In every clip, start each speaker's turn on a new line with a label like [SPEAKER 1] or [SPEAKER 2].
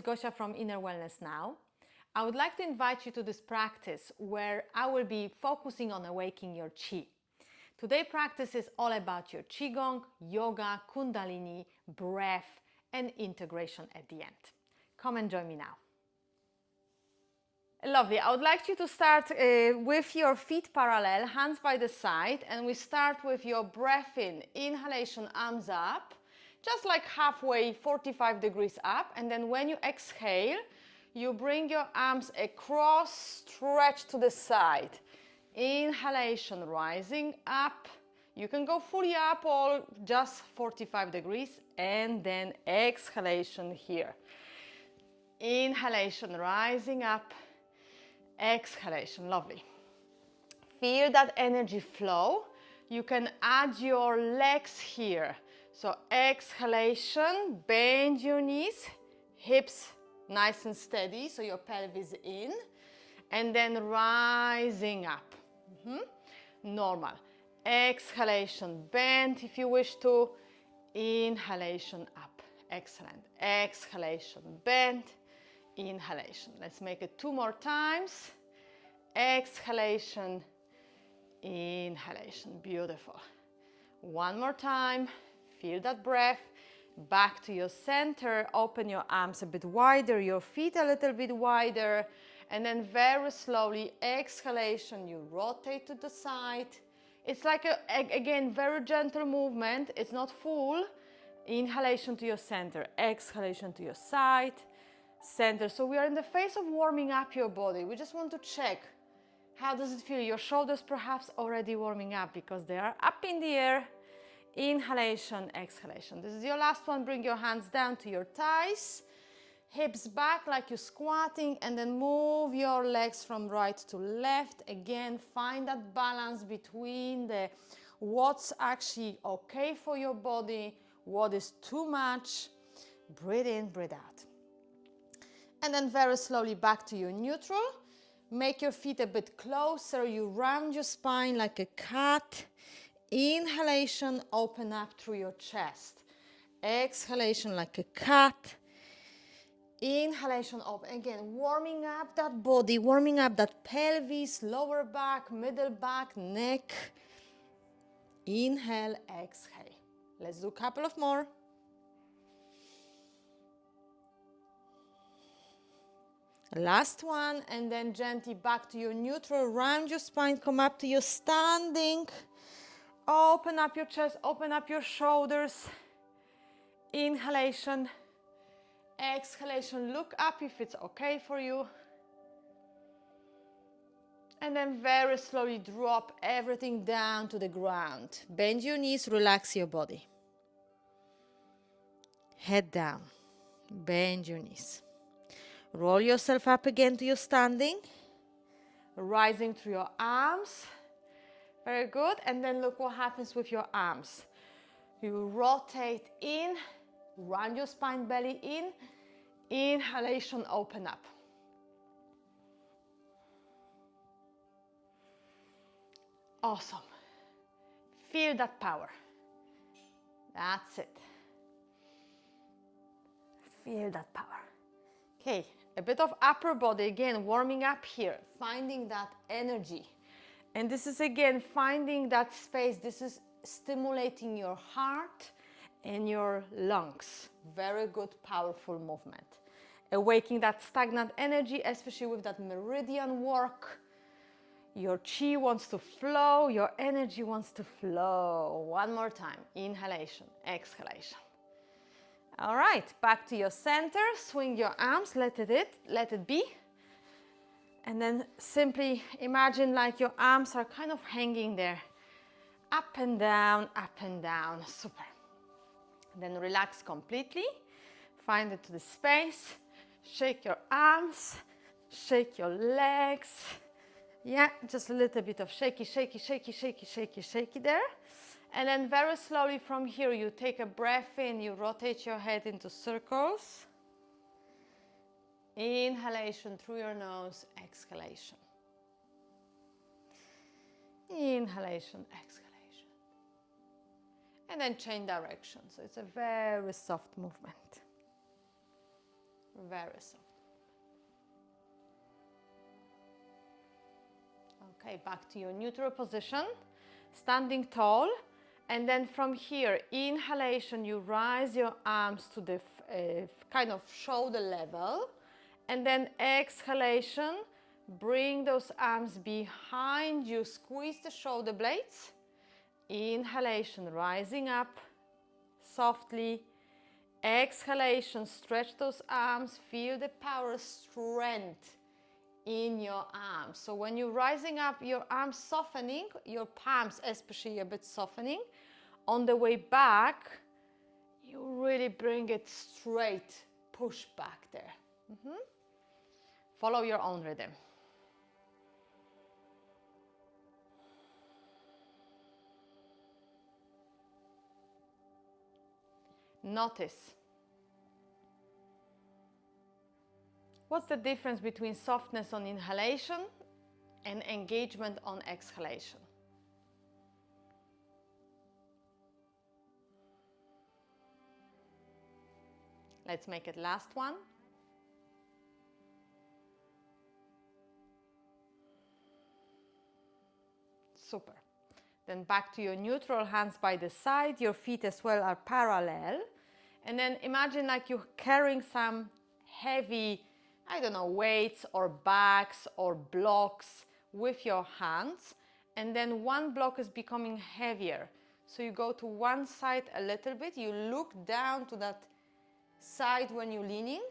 [SPEAKER 1] Gosia from Inner Wellness Now. I would like to invite you to this practice where I will be focusing on awakening your chi. Today's practice is all about your qigong, yoga, kundalini, breath, and integration at the end. Come and join me now. Lovely. I would like you to start with your feet parallel, hands by the side, and we start with your breath in. Inhalation, arms up, just like halfway, 45 degrees up, and then when you exhale, you bring your arms across, stretch to the side. Inhalation, rising up. You can go fully up or just 45 degrees, and then exhalation here. Inhalation, rising up. Exhalation, lovely. Feel that energy flow. You can add your legs here. So exhalation, bend your knees, hips nice and steady, so your pelvis in, and then rising up. Normal. Exhalation, bend if you wish to. Inhalation, up. Excellent. Exhalation, bend. Inhalation. Let's make it 2 more times. Exhalation, inhalation. Beautiful. 1 more time. Feel that breath. Back to your center. Open your arms a bit wider, your feet a little bit wider. And then very slowly, exhalation, you rotate to the side. It's like, again, very gentle movement. It's not full. Inhalation to your center. Exhalation to your side. Center. So we are in the phase of warming up your body. We just want to check, how does it feel? Your shoulders perhaps already warming up because they are up in the air. Inhalation, exhalation. This is your last one. Bring your hands down to your thighs, hips back like you're squatting, and then move your legs from right to left. Again, find that balance between what's actually okay for your body, what is too much. Breathe in, breathe out. And then very slowly back to your neutral. Make your feet a bit closer. You round your spine like a cat. Inhalation, open up through your chest. Exhalation like a cat. Inhalation, open. Again, warming up that body, warming up that pelvis, lower back, middle back, neck. Inhale, exhale. Let's do a couple of more. Last one, and then gently back to your neutral. Round your spine, come up to your standing. Open up your chest, open up your shoulders. Inhalation, exhalation. Look up if it's okay for you. And then very slowly drop everything down to the ground. Bend your knees, relax your body. Head down, bend your knees. Roll yourself up again to your standing. Rising through your arms. Very good. And then look what happens with your arms. You rotate in, round your spine, belly in. Inhalation, open up. Awesome. Feel that power. That's it. Feel that power. Okay, a bit of upper body again, warming up here, finding that energy. And this is again finding that space. This is stimulating your heart and your lungs. Very good, powerful movement. Awakening that stagnant energy, especially with that meridian work. Your chi wants to flow, your energy wants to flow. 1 more time. Inhalation, exhalation. All right, back to your center. Swing your arms, let it be. And then simply imagine like your arms are kind of hanging there. Up and down, up and down. Super. Then relax completely. Find it to the space. Shake your arms. Shake your legs. Yeah, just a little bit of shaky, shaky, shaky, shaky, shaky, shaky there. And then very slowly from here, you take a breath in. You rotate your head into circles. Inhalation through your nose, exhalation. Inhalation, exhalation. And then change direction. So it's a very soft movement. Very soft. Okay, back to your neutral position, standing tall. And then from here, inhalation, you rise your arms to the kind of shoulder level. And then exhalation, bring those arms behind you, squeeze the shoulder blades. Inhalation, rising up softly. Exhalation, stretch those arms, feel the power, strength in your arms. So when you're rising up, your arms softening, your palms especially a bit softening. On the way back, you really bring it straight, push back there. Follow your own rhythm. Notice. What's the difference between softness on inhalation and engagement on exhalation? Let's make it last one. Super. Then back to your neutral, hands by the side. Your feet as well are parallel. And then imagine like you're carrying some heavy, I don't know, weights or bags or blocks with your hands. And then one block is becoming heavier. So you go to one side a little bit. You look down to that side when you're leaning.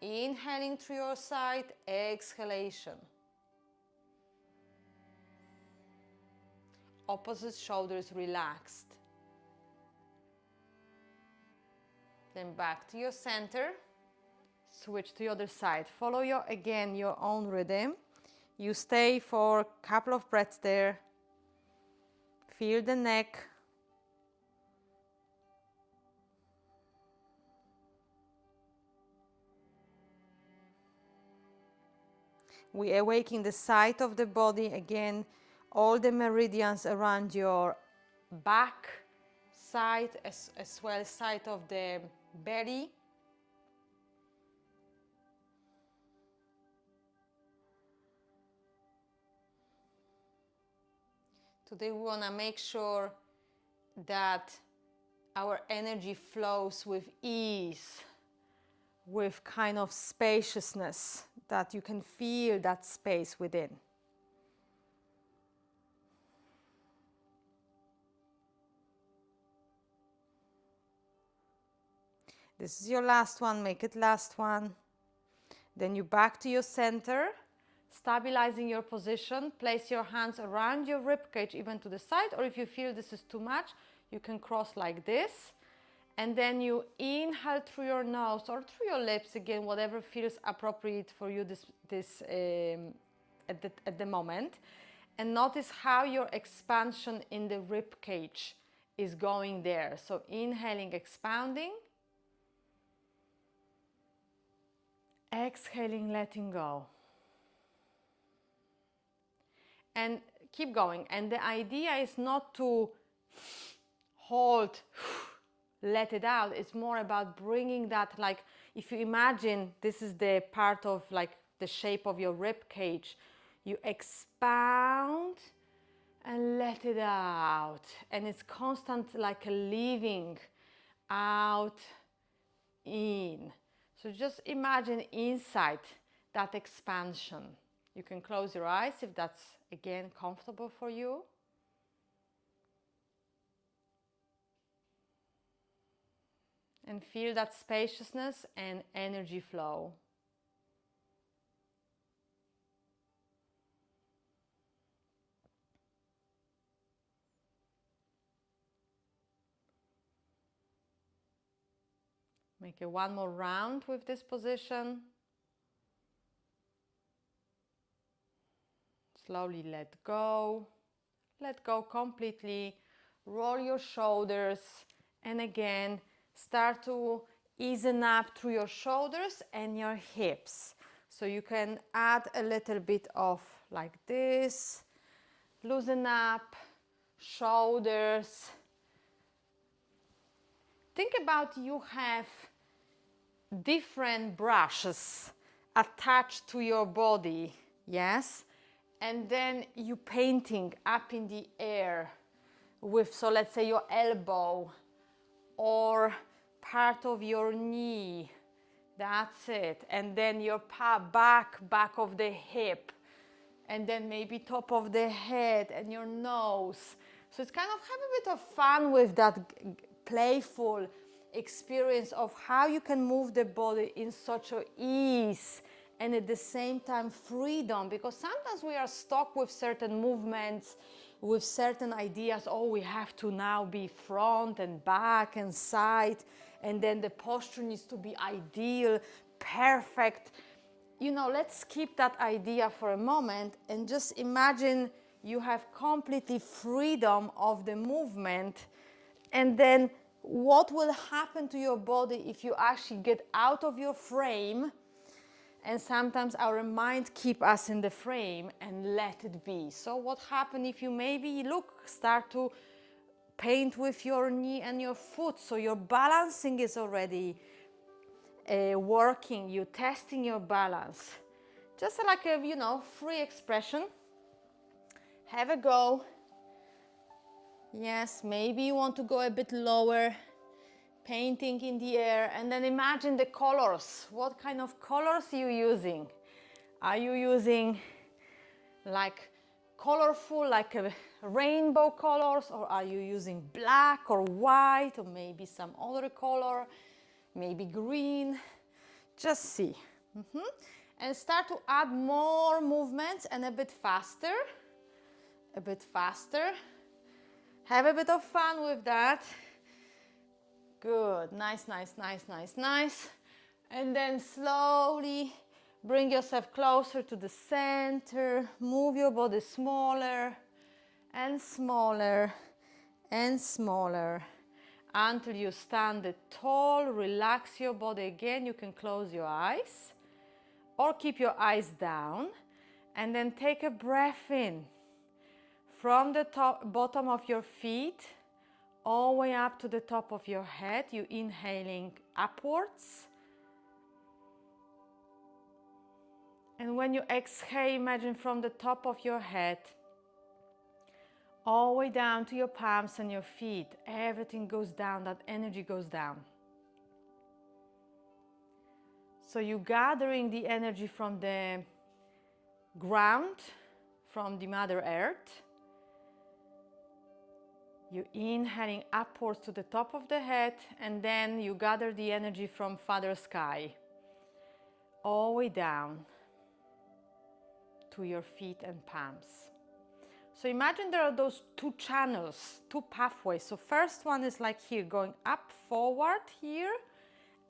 [SPEAKER 1] Inhaling through your side, exhalation. Opposite shoulders relaxed. Then back to your center. Switch to the other side. Follow again your own rhythm. You stay for a couple of breaths there. Feel the neck. We awaken the side of the body again, all the meridians around your back, side as well, side of the belly. Today we want to make sure that our energy flows with ease, with kind of spaciousness, that you can feel that space within. This is your last one, make it last one. Then you back to your center, stabilizing your position. Place your hands around your ribcage, even to the side, or if you feel this is too much, you can cross like this. And then you inhale through your nose or through your lips, again, whatever feels appropriate for you at the moment. And notice how your expansion in the rib cage is going there. So inhaling, expanding. Exhaling, letting go. And keep going. And the idea is not to hold, let it out. It's more about bringing that, like, if you imagine this is the part of like the shape of your rib cage, you expand and let it out. And it's constant, like a leaving out, in. So just imagine inside that expansion. You can close your eyes if that's, again, comfortable for you. And feel that spaciousness and energy flow. Make one more round with this position. Slowly let go. Let go completely. Roll your shoulders. And again, start to ease up through your shoulders and your hips. So you can add a little bit of like this. Loosen up, shoulders. Think about you have different brushes attached to your body, yes? And then you painting up in the air with, so let's say your elbow or part of your knee, that's it. And then your back of the hip, and then maybe top of the head and your nose. So it's kind of have a bit of fun with that playful experience of how you can move the body in such a ease and at the same time freedom, because sometimes we are stuck with certain movements, with certain ideas. Oh, we have to now be front and back and side, and then the posture needs to be ideal, perfect. You know, let's keep that idea for a moment and just imagine you have completely freedom of the movement. And then what will happen to your body if you actually get out of your frame? And sometimes our mind keep us in the frame and let it be. So what happens if you maybe start to paint with your knee and your foot, so your balancing is already working, you're testing your balance. Just like a, you know, free expression. Have a go. Yes, maybe you want to go a bit lower, painting in the air, and then imagine the colors. What kind of colors are you using? Are you using like colorful, like a rainbow colors, or are you using black or white, or maybe some other color, maybe green? Just see. And start to add more movements and a bit faster. A bit faster. Have a bit of fun with that. Good. Nice, nice, nice, nice, nice. And then slowly bring yourself closer to the center. Move your body smaller and smaller and smaller until you stand tall. Relax your body again. You can close your eyes or keep your eyes down, and then take a breath in from the bottom of your feet all the way up to the top of your head. You inhaling upwards, and when you exhale, imagine from the top of your head all the way down to your palms and your feet, everything goes down, that energy goes down. So you're gathering the energy from the ground, from the Mother Earth. You're inhaling upwards to the top of the head, and then you gather the energy from Father Sky, all the way down to your feet and palms. So imagine there are those two channels, two pathways. So first one is like here, going up forward here,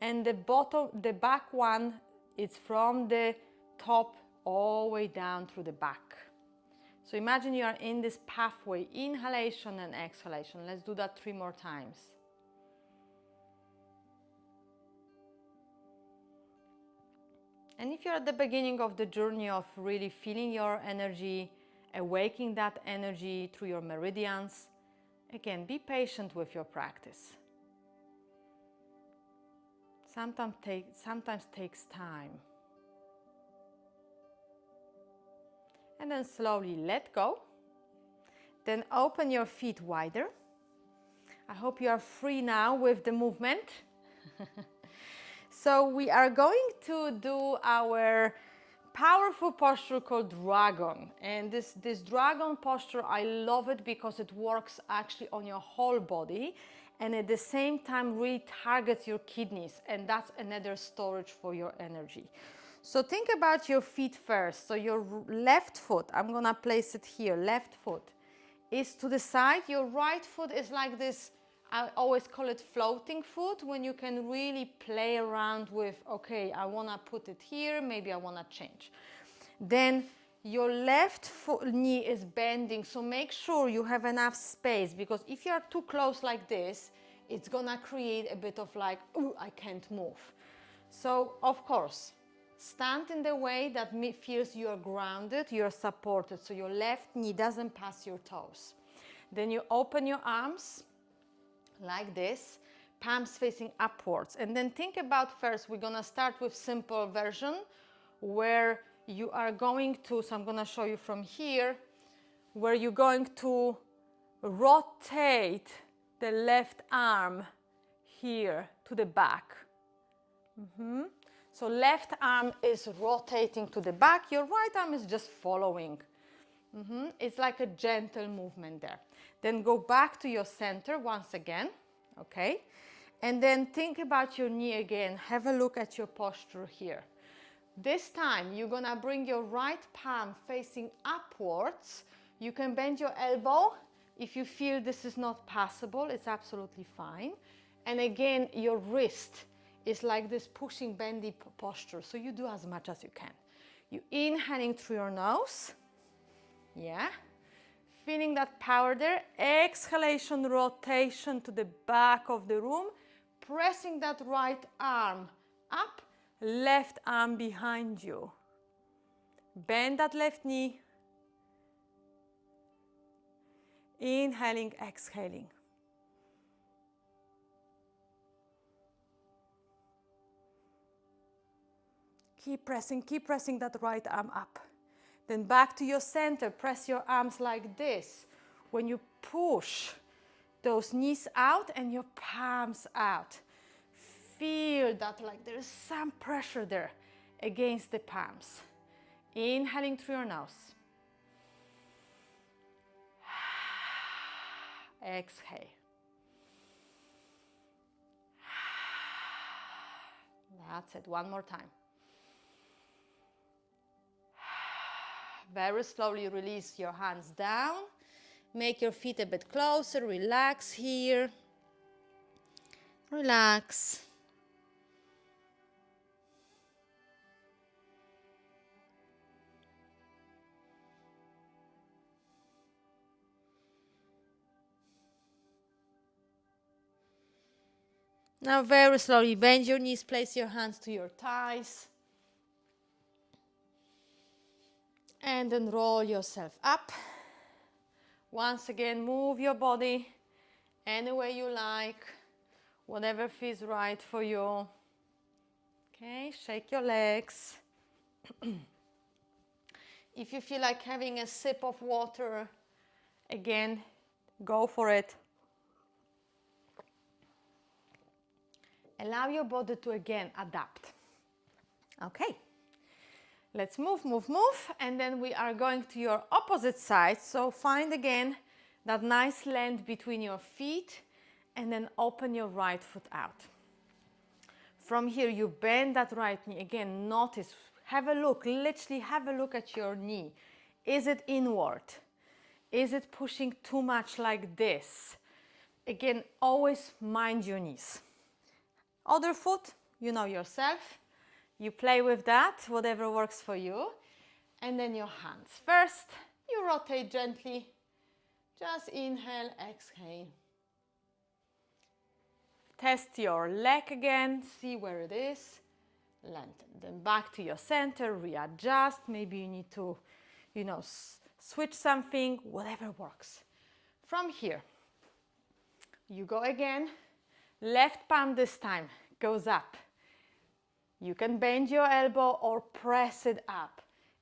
[SPEAKER 1] and the back one is from the top all the way down through the back. So imagine you are in this pathway, inhalation and exhalation. Let's do that 3 more times. And if you're at the beginning of the journey of really feeling your energy, awakening that energy through your meridians, again, be patient with your practice. Sometimes takes time. And then slowly let go. Then open your feet wider. I hope you are free now with the movement. So we are going to do our powerful posture called dragon. And this dragon posture, I love it because it works actually on your whole body, and at the same time really targets your kidneys, and that's another storage for your energy. So think about your feet first. So your left foot, I'm gonna place it here, left foot is to the side. Your right foot is like this, I always call it floating foot, when you can really play around with, okay, I wanna put it here, maybe I wanna change. Then your left knee is bending, so make sure you have enough space, because if you are too close like this, it's gonna create a bit of like, oh, I can't move. So of course, stand in the way that feels you are grounded, you are supported, so your left knee doesn't pass your toes. Then you open your arms like this, palms facing upwards. And then think about first, we're gonna start with simple version where you are going to, so I'm gonna show you from here, where you're going to rotate the left arm here to the back. So left arm is rotating to the back, your right arm is just following. It's like a gentle movement there. Then go back to your center once again, okay? And then think about your knee again. Have a look at your posture here. This time, you're gonna bring your right palm facing upwards. You can bend your elbow. If you feel this is not possible, it's absolutely fine. And again, your wrist is like this pushing, bendy posture. So you do as much as you can. You inhaling through your nose. Yeah. Feeling that power there. Exhalation, rotation to the back of the room. Pressing that right arm up, left arm behind you. Bend that left knee. Inhaling, exhaling. Keep pressing that right arm up. Then back to your center, press your arms like this. When you push those knees out and your palms out, feel that like there is some pressure there against the palms. Inhaling through your nose. Exhale. That's it, one more time. Very slowly release your hands down. Make your feet a bit closer. Relax here. Relax. Now very slowly bend your knees. Place your hands to your thighs. And then roll yourself up. Once again, move your body any way you like, whatever feels right for you. Okay, shake your legs. If you feel like having a sip of water, again, go for it. Allow your body to again adapt. Okay. Let's move, and then we are going to your opposite side. So find again that nice length between your feet and then open your right foot out. From here, you bend that right knee. Again, notice, have a look, literally have a look at your knee. Is it inward? Is it pushing too much like this? Again, always mind your knees. Other foot, you know yourself. You play with that, whatever works for you. And then your hands. First, you rotate gently. Just inhale, exhale. Test your leg again, see where it is. Lengthen. Then back to your center, readjust. Maybe you need to, switch something, whatever works. From here, you go again. Left palm this time goes up. You can bend your elbow or press it up.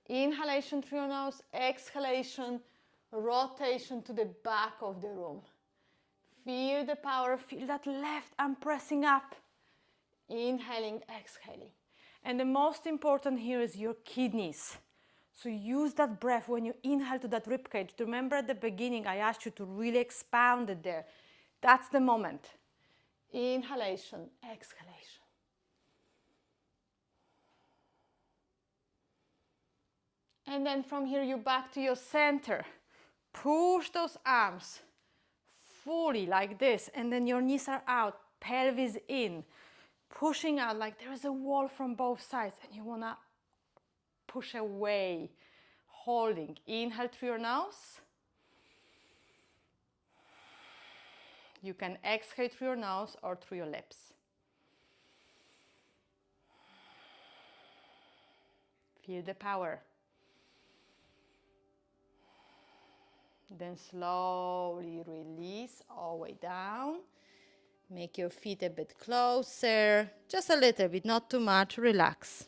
[SPEAKER 1] Inhalation through your nose, exhalation, rotation to the back of the room. Feel the power, feel that left arm pressing up. Inhaling, exhaling. And the most important here is your kidneys. So use that breath when you inhale to that rib cage. Remember at the beginning I asked you to really expound it there. That's the moment. Inhalation, exhalation. And then from here, you back to your center. Push those arms fully like this. And then your knees are out, pelvis in. Pushing out like there is a wall from both sides. And you want to push away. Holding. Inhale through your nose. You can exhale through your nose or through your lips. Feel the power. Then slowly release all the way down. Make your feet a bit closer, just a little bit, not too much, relax.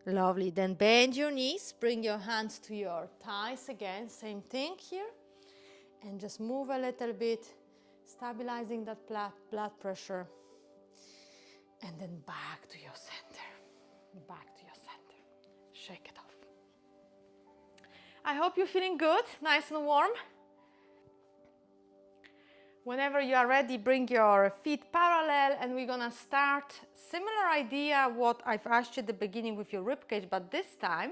[SPEAKER 1] Lovely, then bend your knees, bring your hands to your thighs again, same thing here. And just move a little bit, stabilizing that blood pressure. And then back to your center, back to your center. Shake it off. I hope you're feeling good, nice and warm. Whenever you are ready, bring your feet parallel and we're gonna start similar idea what I've asked you at the beginning with your ribcage, but this time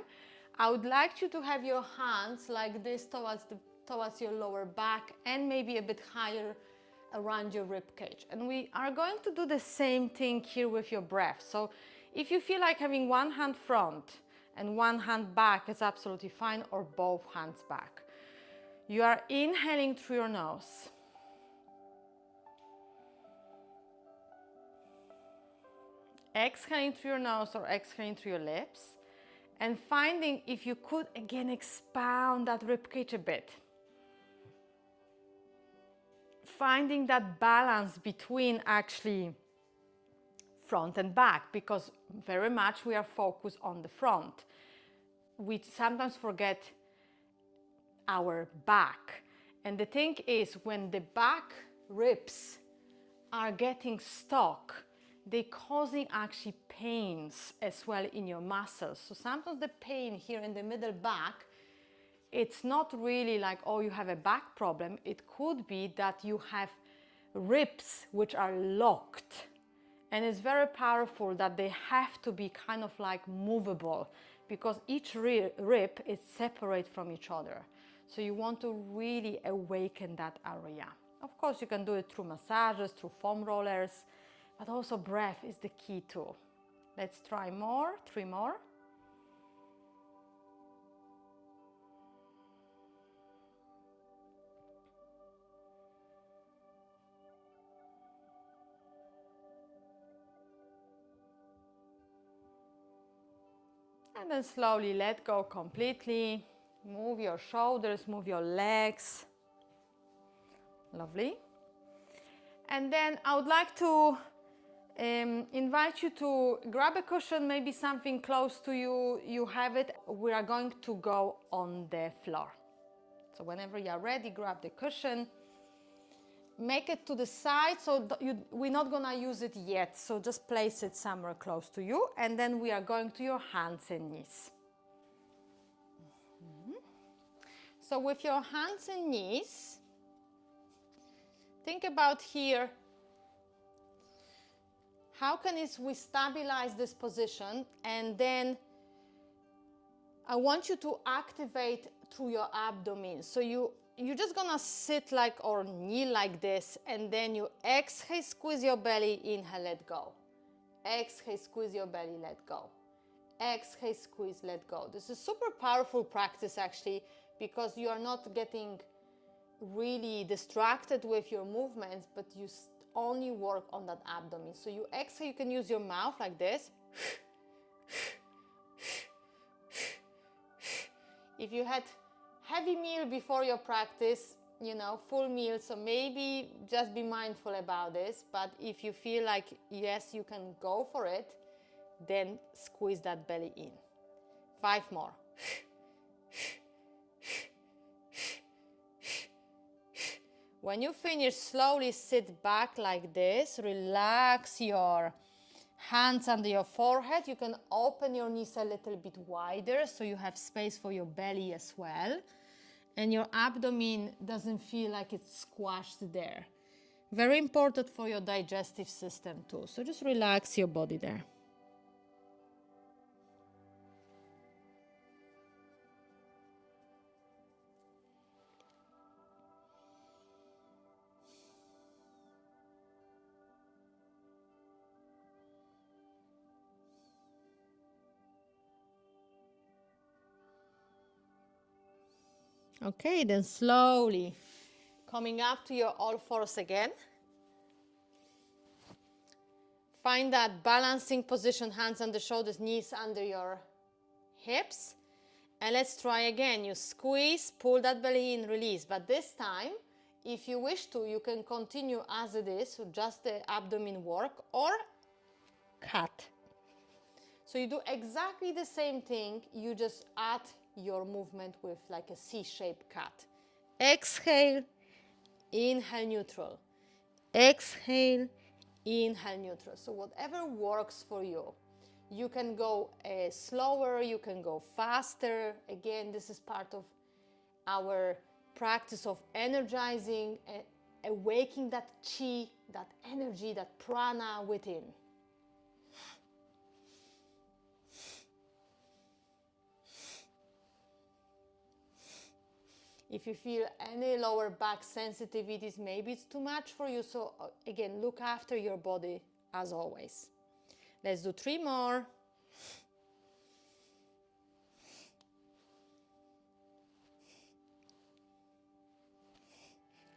[SPEAKER 1] I would like you to have your hands like this towards your lower back and maybe a bit higher around your ribcage. And we are going to do the same thing here with your breath. So if you feel like having one hand front and one hand back, it's absolutely fine, or both hands back. You are inhaling through your nose. Exhaling through your nose or exhaling through your lips, and finding if you could again expound that ribcage a bit. Finding that balance between actually front and back, because very much we are focused on the front. We sometimes forget our back. And the thing is, when the back ribs are getting stuck, they're causing actually pains as well in your muscles. So sometimes the pain here in the middle back, it's not really like, oh, you have a back problem. It could be that you have ribs which are locked. And it's very powerful that they have to be kind of like movable, because each rib is separate from each other. So you want to really awaken that area. Of course, you can do it through massages, through foam rollers, but also breath is the key too. Let's try more, 3 more. And then slowly let go completely. Move your shoulders, move your legs. Lovely. And then I would like to invite you to grab a cushion, maybe something close to you. You have it. We are going to go on the floor. So whenever you are ready, grab the cushion. Make it to the side, so we're not gonna use it yet. So just place it somewhere close to you. And then we are going to your hands and knees. So with your hands and knees, think about here, how can we stabilize this position, and then I want you to activate through your abdomen. So you're just gonna sit like or kneel like this, and then you exhale, squeeze your belly, inhale, let go. Exhale, squeeze your belly, let go. Exhale, squeeze, let go. This is super powerful practice actually, because you are not getting really distracted with your movements, but you only work on that abdomen. So you exhale, you can use your mouth like this. If you had heavy meal before your practice, full meal, so maybe just be mindful about this. But if you feel like, yes, you can go for it, then squeeze that belly in. 5 more. When you finish, slowly sit back like this. Relax your hands under your forehead. You can open your knees a little bit wider so you have space for your belly as well. And your abdomen doesn't feel like it's squashed there. Very important for your digestive system too. So just relax your body there. Okay, then slowly coming up to your all fours again. Find that balancing position, hands on the shoulders, knees under your hips. And let's try again. You squeeze, pull that belly in, release. But this time, if you wish to, you can continue as it is, so just the abdomen work, or cut. So you do exactly the same thing, you just add your movement with like a C-shaped cut. Exhale, inhale, neutral. Exhale, inhale, neutral. So whatever works for you. You can go slower, you can go faster. Again, this is part of our practice of energizing, awakening that chi, that energy, that prana within. If you feel any lower back sensitivities, maybe it's too much for you. So again, look after your body as always. Let's do 3 more.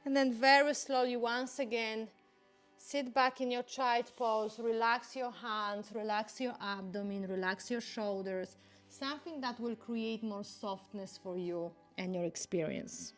[SPEAKER 1] And then very slowly, once again, sit back in your child pose, relax your hands, relax your abdomen, relax your shoulders, something that will create more softness for you and your experience.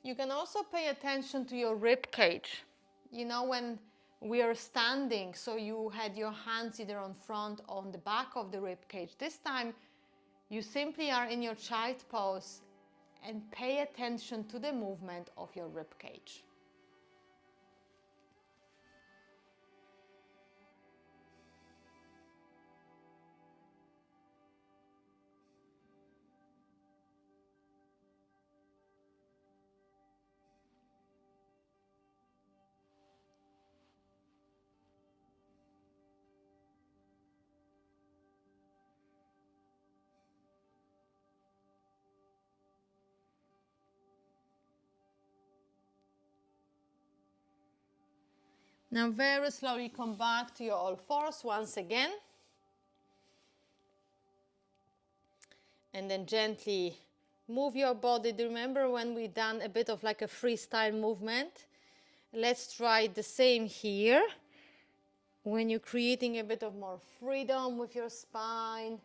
[SPEAKER 1] You can also pay attention to your rib cage. You know, when we are standing, so you had your hands either on front or on the back of the rib cage. This time, you simply are in your child pose and pay attention to the movement of your rib cage. Now very slowly come back to your all fours once again. And then gently move your body. Do you remember when we done a bit of like a freestyle movement? Let's try the same here. When you're creating a bit of more freedom with your spine,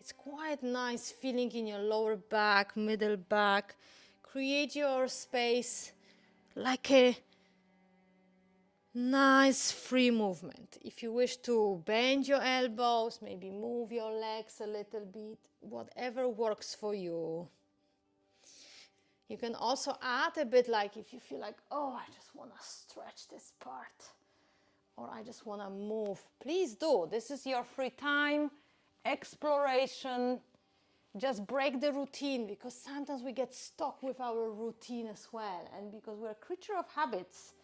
[SPEAKER 1] it's quite nice feeling in your lower back, middle back. Create your space like a nice free movement. If you wish to bend your elbows, maybe move your legs a little bit, whatever works for you. You can also add a bit, like if you feel like, oh, I just want to stretch this part, or I just want to move. Please do. This is your free time, exploration. Just break the routine, because sometimes we get stuck with our routine as well, and because we're a creature of habits.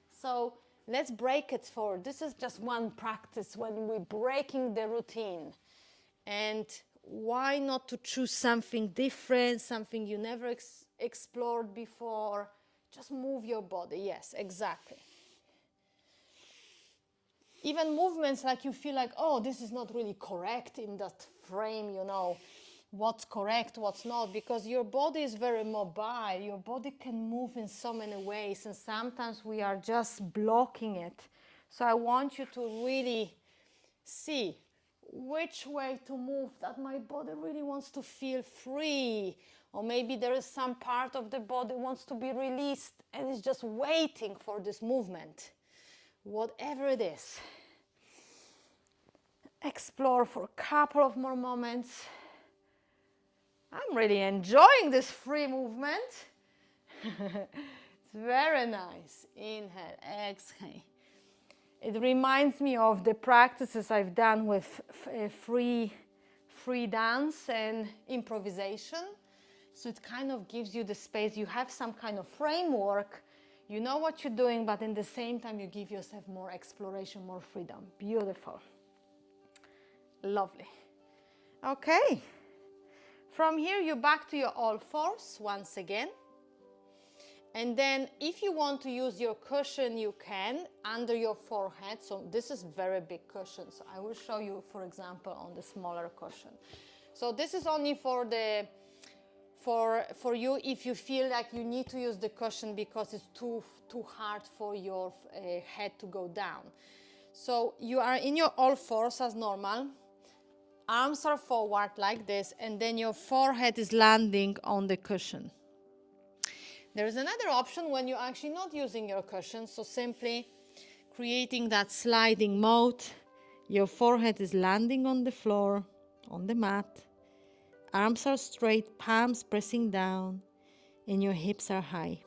[SPEAKER 1] So let's break it forward. This is just one practice when we're breaking the routine. And why not to choose something different, something you never explored before? Just move your body. Yes, exactly. Even movements like you feel like, oh, this is not really correct in that frame, you know, what's correct, what's not, because your body is very mobile. Your body can move in so many ways, and sometimes we are just blocking it. So I want you to really see which way to move, that my body really wants to feel free, or maybe there is some part of the body wants to be released and is just waiting for this movement. Whatever it is, explore for a couple of more moments. I'm really enjoying this free movement. It's very nice. Inhale, exhale. It reminds me of the practices I've done with free dance and improvisation. So it kind of gives you the space. You have some kind of framework. You know what you're doing, but in the same time, you give yourself more exploration, more freedom. Beautiful. Lovely. Okay. From here, you're back to your all fours once again. And then if you want to use your cushion, you can under your forehead. So this is very big cushion. So I will show you, for example, on the smaller cushion. So this is only for the for you if you feel like you need to use the cushion because it's too hard for your head to go down. So you are in your all fours as normal. Arms are forward like this, and then your forehead is landing on the cushion. There is another option when you're actually not using your cushion, so simply creating that sliding mode. Your forehead is landing on the floor, on the mat. Arms are straight, palms pressing down, and your hips are high.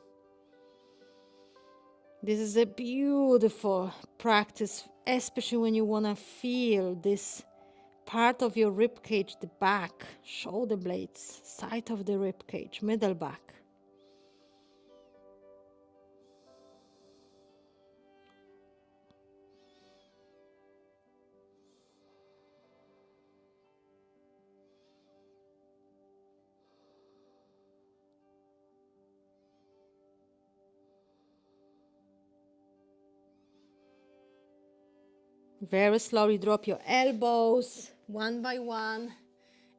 [SPEAKER 1] This is a beautiful practice, especially when you want to feel this part of your rib cage, the back, shoulder blades, side of the rib cage, middle back. Very slowly drop your elbows one by one,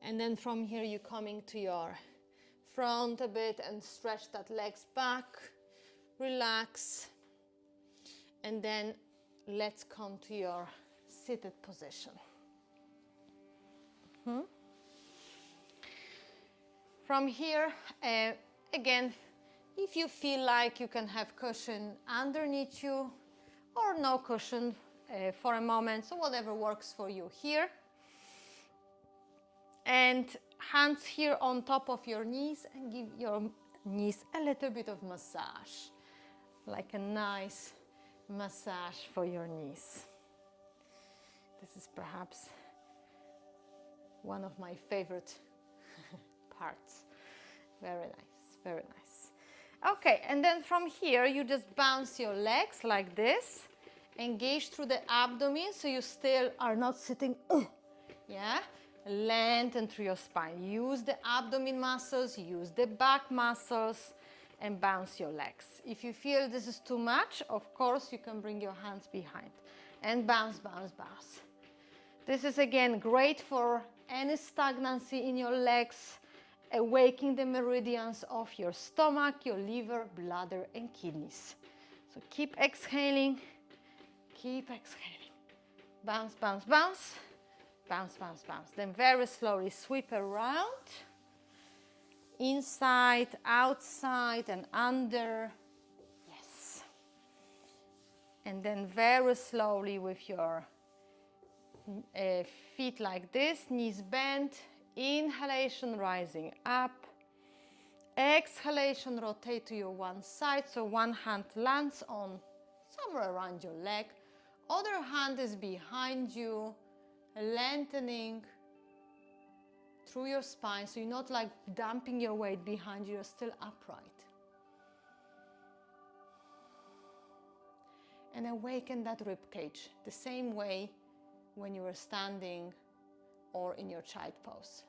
[SPEAKER 1] and then from here you're coming to your front a bit and stretch that legs back, relax, and then let's come to your seated position. From here, again, if you feel like you can have cushion underneath you or no cushion for a moment, so whatever works for you here. And hands here on top of your knees and give your knees a little bit of massage, like a nice massage for your knees. This is perhaps one of my favorite parts. Very nice, very nice. Okay, and then from here you just bounce your legs like this. Engage through the abdomen so you still are not sitting, yeah? Lengthen through your spine. Use the abdomen muscles, use the back muscles, and bounce your legs. If you feel this is too much, of course, you can bring your hands behind and bounce, bounce, bounce. This is, again, great for any stagnancy in your legs, awakening the meridians of your stomach, your liver, bladder, and kidneys. So keep exhaling. Keep exhaling. Bounce, bounce, bounce. Bounce, bounce, bounce. Then very slowly sweep around. Inside, outside, and under. Yes. And then very slowly with your feet like this, knees bent. Inhalation, rising up. Exhalation, rotate to your one side. So one hand lands on somewhere around your leg. Other hand is behind you, lengthening through your spine, so you're not like dumping your weight behind you, you're still upright. And awaken that rib cage the same way when you were standing or in your child pose.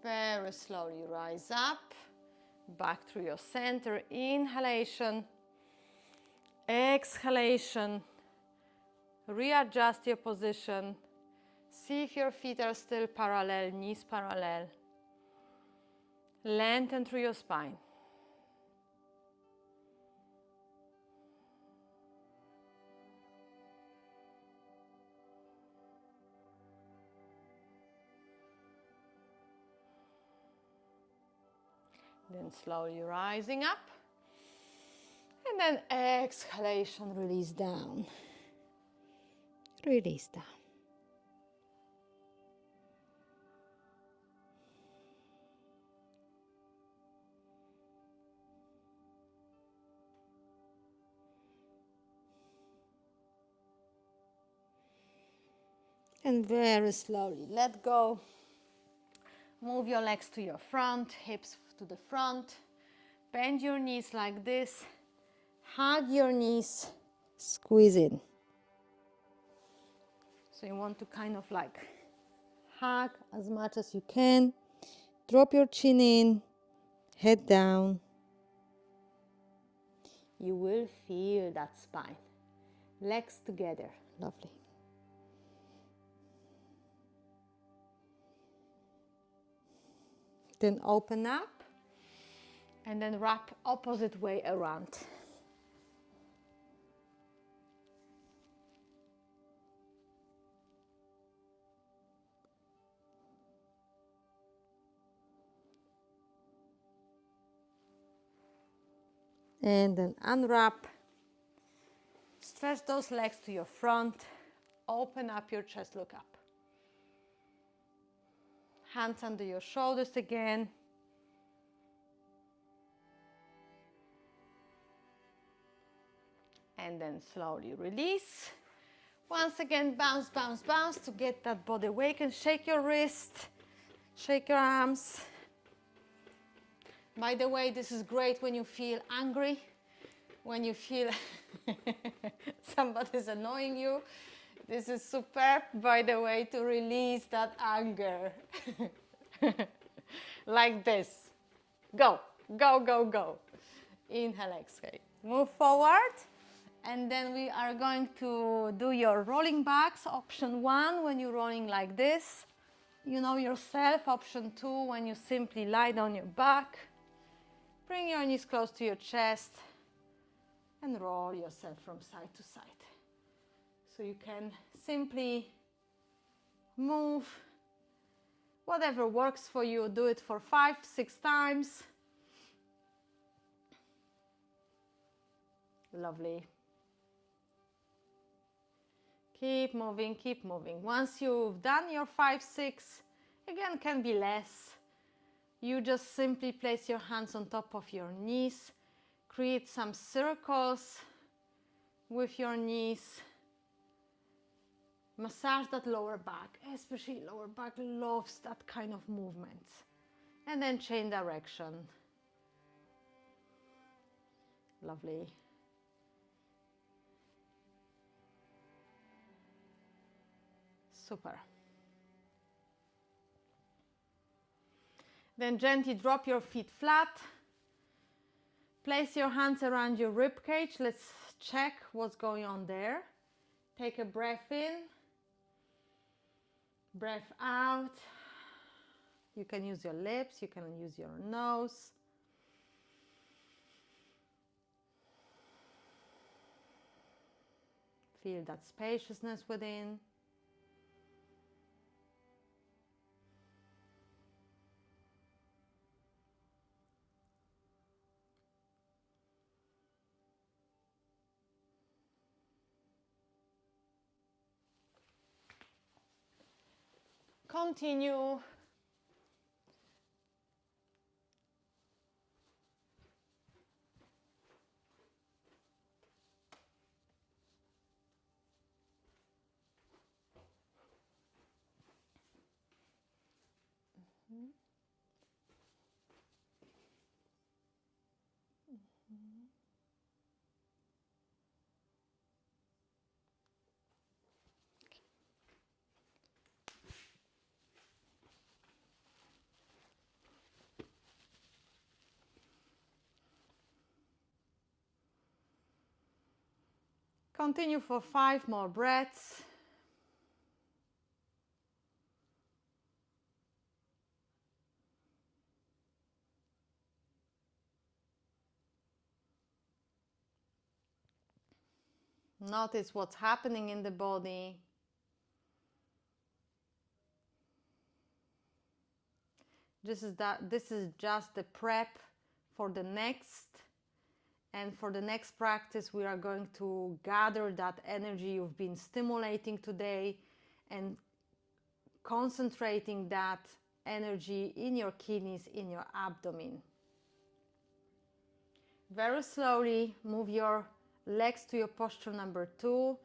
[SPEAKER 1] Very slowly rise up. Back through your center, inhalation, exhalation, readjust your position, see if your feet are still parallel, knees parallel, lengthen through your spine. Then slowly rising up. And then exhalation, release down. Release down. And very slowly let go. Move your legs to your front, hips to the front. Bend your knees like this. Hug your knees, squeeze in. So you want to kind of like Hug as much as you can. Drop your chin in, head down. You will feel that spine. Legs together. Lovely. Then open up and then wrap opposite way around. And then unwrap. Stretch those legs to your front. Open up your chest, look up. Hands under your shoulders again. And then slowly release. Once again, bounce, bounce, bounce to get that body awakened. Shake your wrist, shake your arms. By the way, this is great when you feel angry, when you feel somebody's annoying you. This is superb, by the way, to release that anger. Like this. Go, go, go, go. Inhale, exhale. Move forward. And then we are going to do your rolling backs. Option 1, when you're rolling like this. You know yourself. Option 2, when you simply lie down your back. Bring your knees close to your chest and roll yourself from side to side. So you can simply move. Whatever works for you, do it for 5, 6 times. Lovely. Keep moving, keep moving. Once you've done your 5, 6, again, can be less. You just simply place your hands on top of your knees. Create some circles with your knees. Massage that lower back, especially lower back loves that kind of movement. And then change direction. Lovely. Super. Then gently drop your feet flat. Place your hands around your rib cage. Let's check what's going on there. Take a breath in. Breath out. You can use your lips, you can use your nose. Feel that spaciousness within. Continue. Continue for 5 more breaths. Notice what's happening in the body. This is just the prep for the next. And for the next practice, we are going to gather that energy you've been stimulating today and concentrating that energy in your kidneys, in your abdomen. Very slowly move your legs to your posture number 2.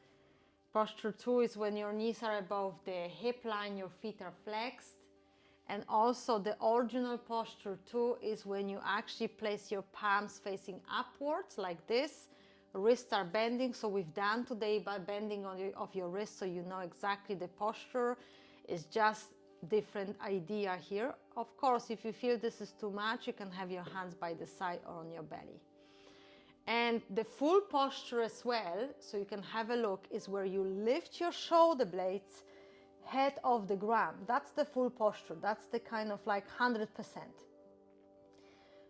[SPEAKER 1] Posture 2 is when your knees are above the hip line, your feet are flexed. And also the original posture 2 is when you actually place your palms facing upwards like this. Wrists are bending, so we've done today by bending of your wrists, so you know exactly the posture is just different idea here. Of course, if you feel this is too much, you can have your hands by the side or on your belly. And the full posture as well, so you can have a look, is where you lift your shoulder blades head off the ground. That's the full posture. That's the kind of like 100%.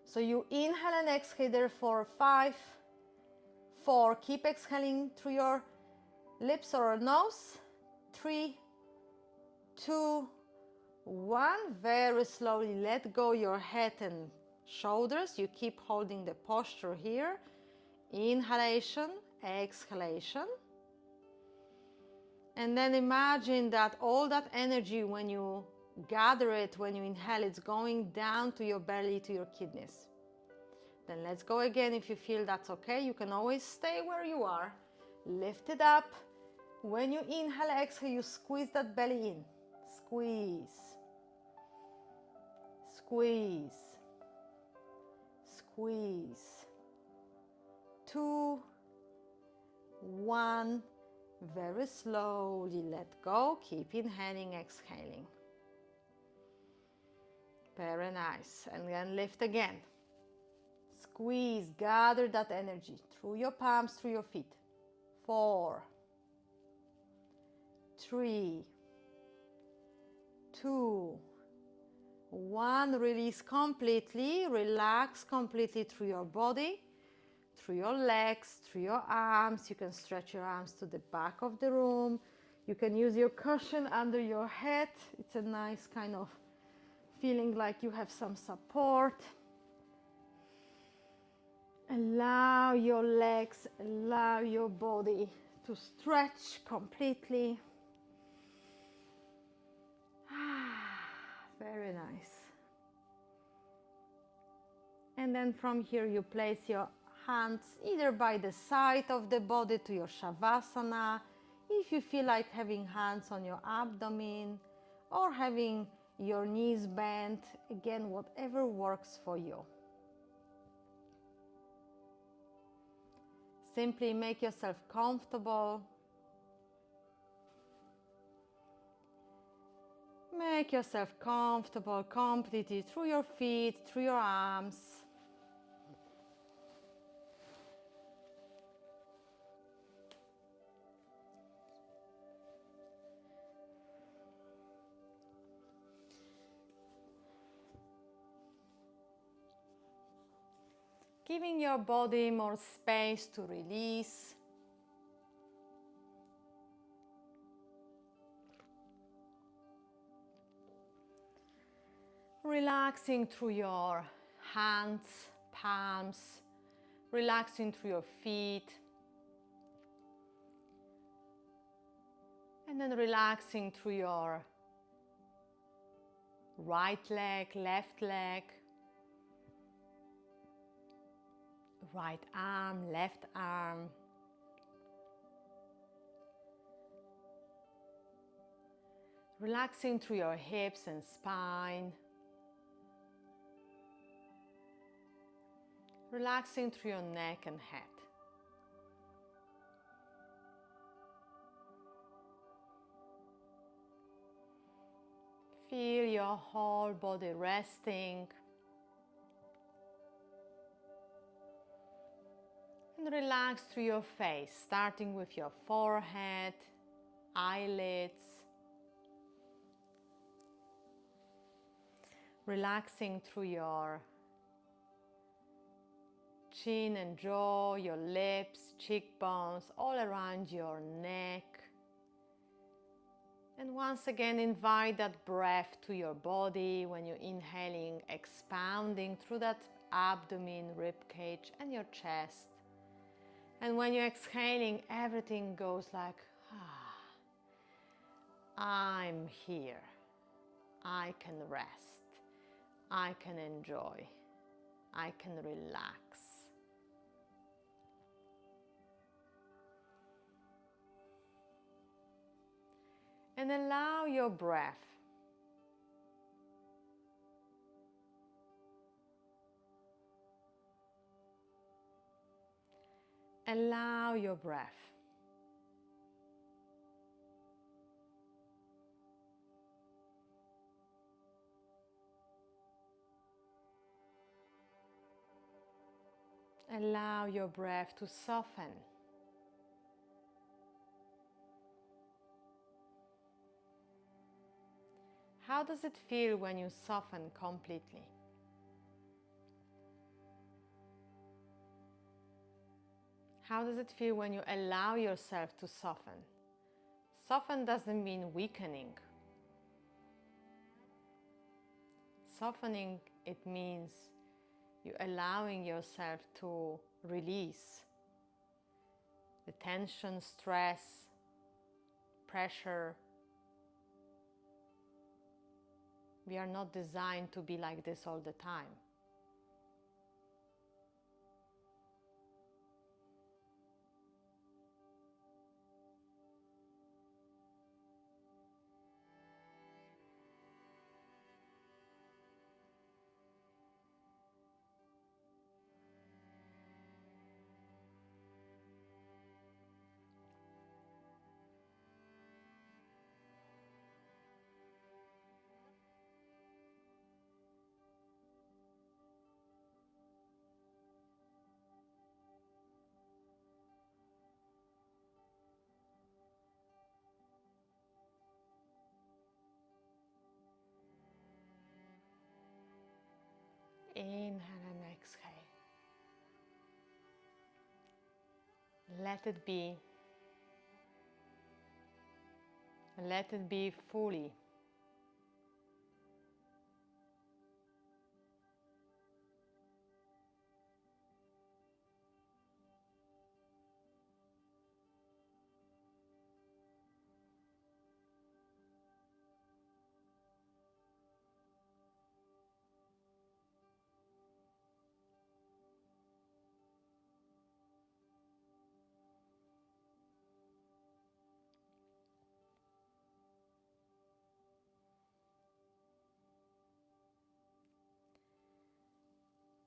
[SPEAKER 1] So you inhale and exhale there for 5, 4. Keep exhaling through your lips or nose. 3, 2, 1. Very slowly let go your head and shoulders. You keep holding the posture here. Inhalation, exhalation. And then imagine that all that energy, when you gather it, when you inhale, it's going down to your belly, to your kidneys. Then let's go again. If you feel that's okay, you can always stay where you are. Lift it up. When you inhale, exhale, you squeeze that belly in. Squeeze. Squeeze. Squeeze. 2, 1. Very slowly let go. Keep inhaling, exhaling. Very nice. And then lift again. Squeeze, gather that energy through your palms, through your feet. 4, 3, 2, 1. Release completely. Relax completely through your body, through your legs, through your arms. You can stretch your arms to the back of the room. You can use your cushion under your head. It's a nice kind of feeling like you have some support. Allow your legs, allow your body to stretch completely. Very nice. And then from here you place your hands either by the side of the body to your Shavasana, if you feel like having hands on your abdomen, or having your knees bent, again, whatever works for you. Simply make yourself comfortable. Make yourself comfortable completely through your feet, through your arms. Giving your body more space to release. Relaxing through your hands, palms, relaxing through your feet. And then relaxing through your right leg, left leg, right arm, left arm. Relaxing through your hips and spine. Relaxing through your neck and head. Feel your whole body resting. And relax through your face, starting with your forehead, eyelids. Relaxing through your chin and jaw, your lips, cheekbones, all around your neck. And once again, invite that breath to your body when you're inhaling, expounding through that abdomen, rib cage, and your chest. And when you're exhaling, everything goes like, I'm here. I can rest. I can enjoy. I can relax. And allow your breath allow your breath Allow your breath to soften. How does it feel when you soften completely? How does it feel when you allow yourself to soften? Soften doesn't mean weakening. Softening, it means you allowing yourself to release the tension, stress, pressure. We are not designed to be like this all the time. Inhale and exhale. Let it be. Let it be fully.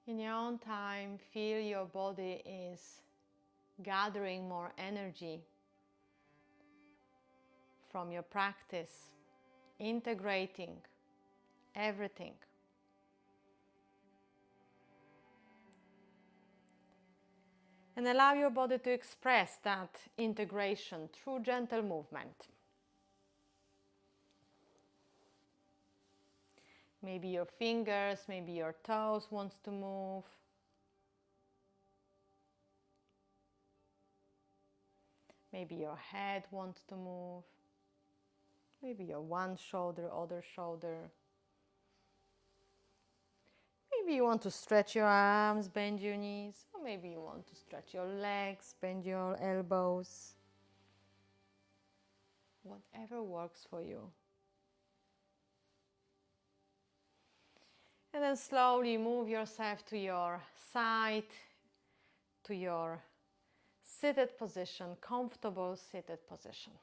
[SPEAKER 1] In your own time, feel your body is gathering more energy from your practice, integrating everything. And allow your body to express that integration through gentle movement. Maybe your fingers, maybe your toes wants to move. Maybe your head wants to move. Maybe your one shoulder, other shoulder. Maybe you want to stretch your arms, bend your knees. Or maybe you want to stretch your legs, bend your elbows. Whatever works for you. And then slowly move yourself to your side, to your seated position, comfortable seated position.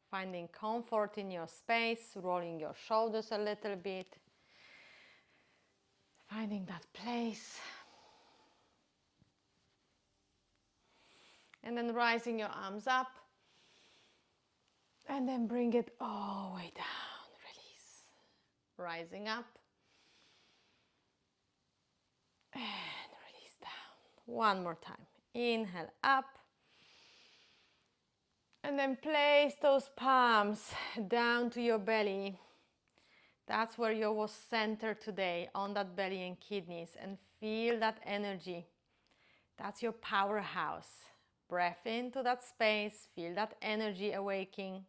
[SPEAKER 1] Finding comfort in your space, rolling your shoulders a little bit. Finding that place. And then rising your arms up. And then bring it all the way down. Release. Rising up. And release down. One more time. Inhale up. And then place those palms down to your belly. That's where you was centered today, on that belly and kidneys. And feel that energy. That's your powerhouse. Breath into that space. Feel that energy awakening.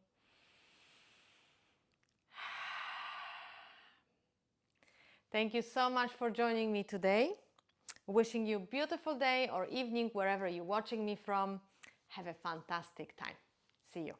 [SPEAKER 1] Thank you so much for joining me today. Wishing you a beautiful day or evening wherever you're watching me from. Have a fantastic time. See you.